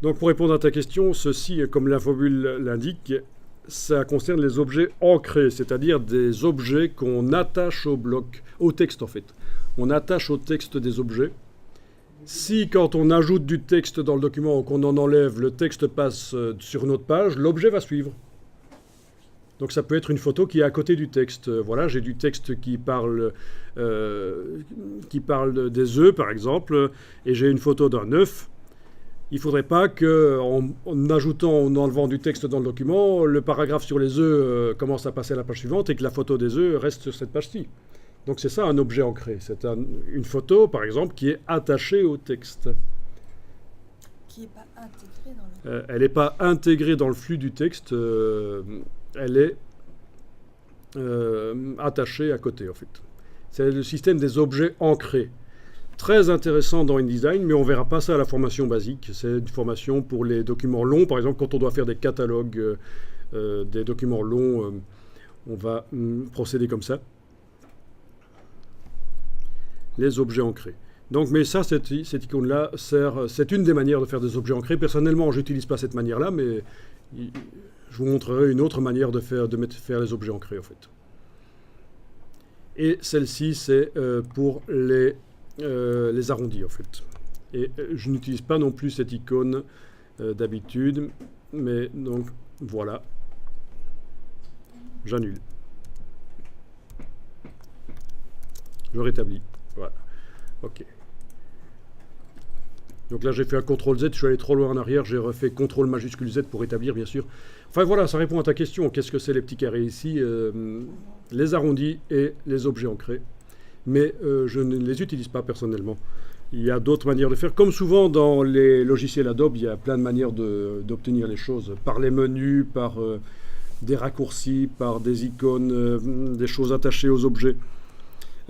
Donc pour répondre à ta question, ceci, comme la formule l'indique, ça concerne les objets ancrés, c'est-à-dire des objets qu'on attache au bloc, au texte en fait. On attache au texte des objets. Si quand on ajoute du texte dans le document ou qu'on en enlève, le texte passe sur une autre page, l'objet va suivre. Donc ça peut être une photo qui est à côté du texte. Voilà, j'ai du texte qui parle des œufs par exemple, et j'ai une photo d'un œuf. Il ne faudrait pas qu'en en enlevant du texte dans le document, le paragraphe sur les œufs commence à passer à la page suivante et que la photo des œufs reste sur cette page-ci. Donc c'est ça un objet ancré. C'est une photo, par exemple, qui est attachée au texte. Qui n'est pas intégrée dans le... Elle n'est pas intégrée dans le flux du texte. Elle est attachée à côté, en fait. C'est le système des objets ancrés. Très intéressant dans InDesign, mais on ne verra pas ça à la formation basique. C'est une formation pour les documents longs. Par exemple, quand on doit faire des catalogues, des documents longs, on va procéder comme ça. Les objets ancrés. Donc, mais ça, cette icône-là sert... C'est une des manières de faire des objets ancrés. Personnellement, je n'utilise pas cette manière-là, mais je vous montrerai une autre manière de faire les objets ancrés, en fait. Et celle-ci, c'est pour les arrondis en fait. Et je n'utilise pas non plus cette icône d'habitude, mais donc voilà, j'annule. Je rétablis, voilà, ok. Donc là j'ai fait un CTRL Z, je suis allé trop loin en arrière, j'ai refait CTRL majuscule Z pour rétablir bien sûr. Enfin voilà, ça répond à ta question, qu'est-ce que c'est les petits carrés ici? Les arrondis et les objets ancrés. Mais je ne les utilise pas personnellement. Il y a d'autres manières de faire. Comme souvent dans les logiciels Adobe, il y a plein de manières d'obtenir les choses. Par les menus, par des raccourcis, par des icônes, des choses attachées aux objets.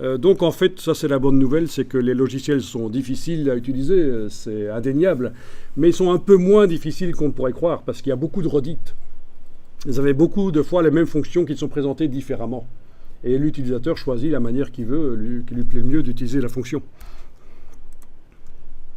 Donc en fait, ça c'est la bonne nouvelle, c'est que les logiciels sont difficiles à utiliser, c'est indéniable. Mais ils sont un peu moins difficiles qu'on ne pourrait croire, parce qu'il y a beaucoup de redites. Vous avez beaucoup de fois les mêmes fonctions qui sont présentées différemment. Et l'utilisateur choisit la manière qu'il veut, qui lui plaît le mieux d'utiliser la fonction.